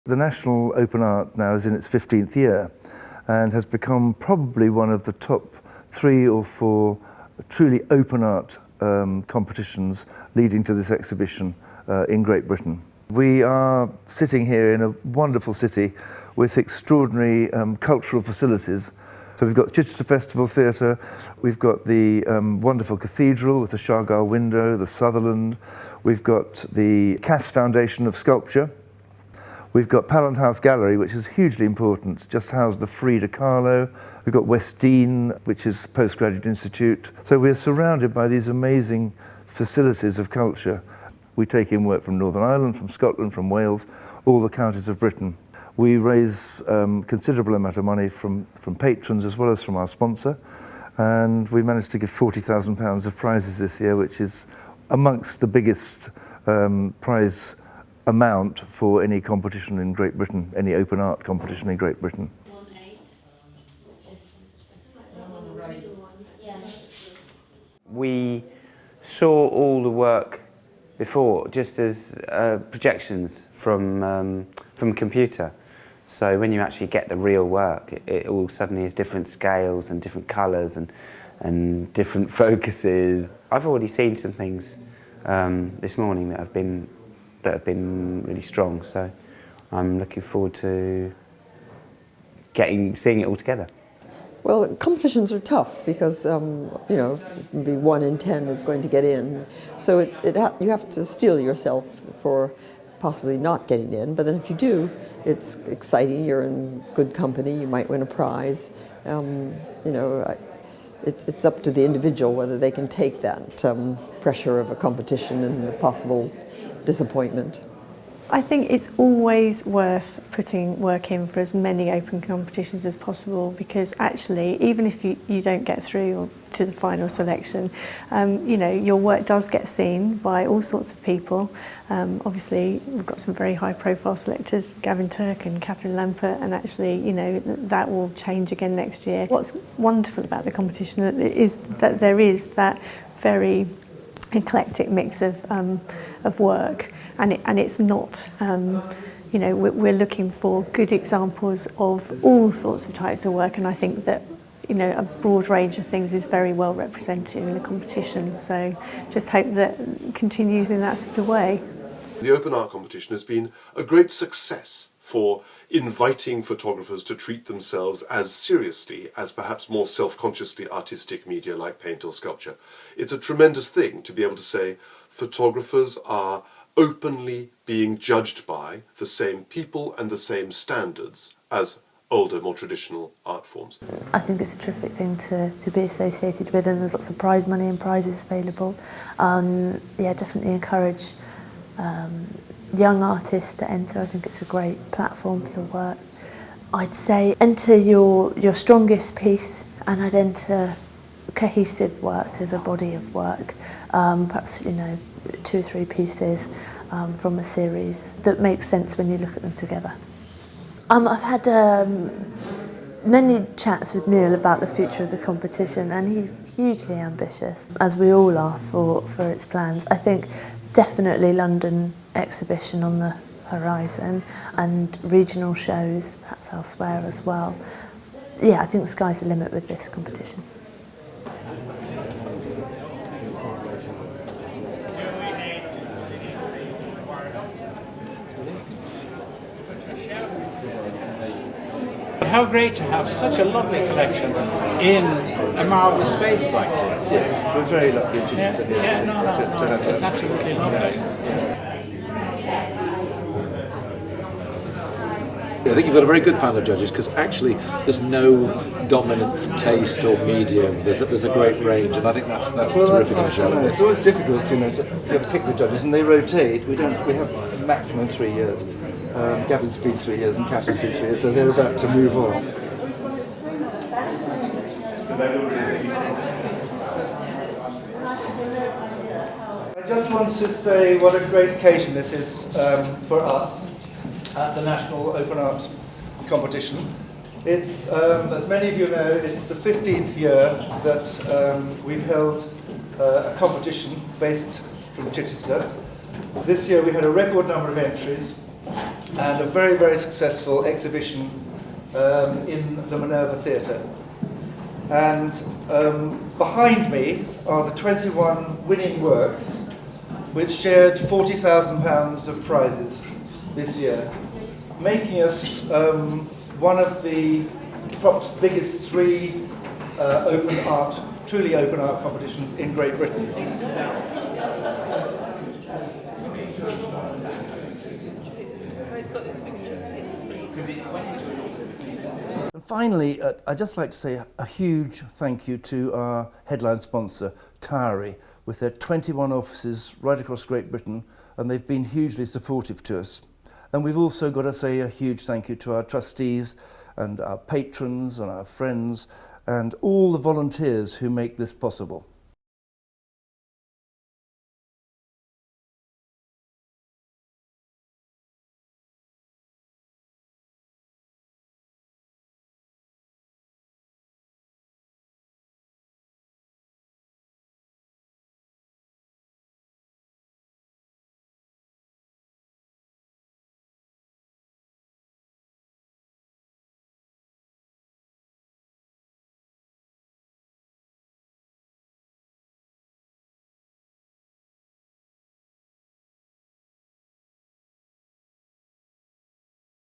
The National Open Art now is in its 15th year and has become probably one of the top 3 or 4 truly open art competitions leading to this exhibition in Great Britain. We are sitting here in a wonderful city with extraordinary cultural facilities. So we've got Chichester Festival Theatre, we've got the wonderful cathedral with the Shargall window, the Sutherland, we've got the Cass Foundation of Sculpture, we've got Pallant House Gallery, which is hugely important, just housed the Frida Kahlo, we've got Westdean, which is Postgraduate Institute. So we're surrounded by these amazing facilities of culture. We take in work from Northern Ireland, from Scotland, from Wales, all the counties of Britain. We raise considerable amount of money from patrons as well as from our sponsor, and we managed to give £40,000 of prizes this year, which is amongst the biggest prize amount for any competition in Great Britain, any open art competition in Great Britain. We saw all the work before just as projections from a computer. So when you actually get the real work, it all suddenly is different scales and different colours and different focuses. I've already seen some things this morning that have been really strong. So I'm looking forward to seeing it all together. Well, competitions are tough because maybe 1 in 10 is going to get in. So you have to steel yourself for possibly not getting in, but then if you do, it's exciting, you're in good company, you might win a prize. It's up to the individual whether they can take that pressure of a competition and the possible disappointment. I think it's always worth putting work in for as many open competitions as possible, because actually, even if you don't get through to the final selection, your work does get seen by all sorts of people. Obviously, we've got some very high-profile selectors, Gavin Turk and Catherine Lampert, and actually, that will change again next year. What's wonderful about the competition is that there is that very eclectic mix of work. And it's not, we're looking for good examples of all sorts of types of work, and I think that, a broad range of things is very well represented in the competition. So just hope that it continues in that sort of way. The Open Art competition has been a great success for inviting photographers to treat themselves as seriously as perhaps more self-consciously artistic media like paint or sculpture. It's a tremendous thing to be able to say photographers are openly being judged by the same people and the same standards as older, more traditional art forms. I think it's a terrific thing to be associated with, and there's lots of prize money and prizes available. Definitely encourage young artists to enter. I think it's a great platform for your work. I'd say enter your strongest piece, and I'd enter cohesive work as a body of work. Perhaps 2 or 3 pieces from a series that makes sense when you look at them together. I've had many chats with Neil about the future of the competition, and he's hugely ambitious, as we all are for its plans. I think definitely London exhibition on the horizon, and regional shows perhaps elsewhere as well. Yeah, I think the sky's the limit with this competition. How great to have such a lovely collection in a marvellous space like this. Yes, we're very lucky to have that. It's absolutely lovely. I think you've got a very good panel of judges, because actually there's no dominant taste or medium. There's a great range, and I think that's terrific in a show like this. It's always difficult, to pick the judges, and they rotate. We have a maximum 3 years. Gavin's been 3 years and Catherine's been 3 years, so they're about to move on. I just want to say what a great occasion this is for us at the National Open Art Competition. It's, as many of you know, it's the 15th year that we've held a competition based from Chichester. This year we had a record number of entries. and a very, very successful exhibition in the Minerva Theatre. And behind me are the 21 winning works which shared £40,000 of prizes this year, making us one of the perhaps biggest three truly open art competitions in Great Britain. And finally, I'd just like to say a huge thank you to our headline sponsor, Towry, with their 21 offices right across Great Britain, and they've been hugely supportive to us. And we've also got to say a huge thank you to our trustees and our patrons and our friends and all the volunteers who make this possible.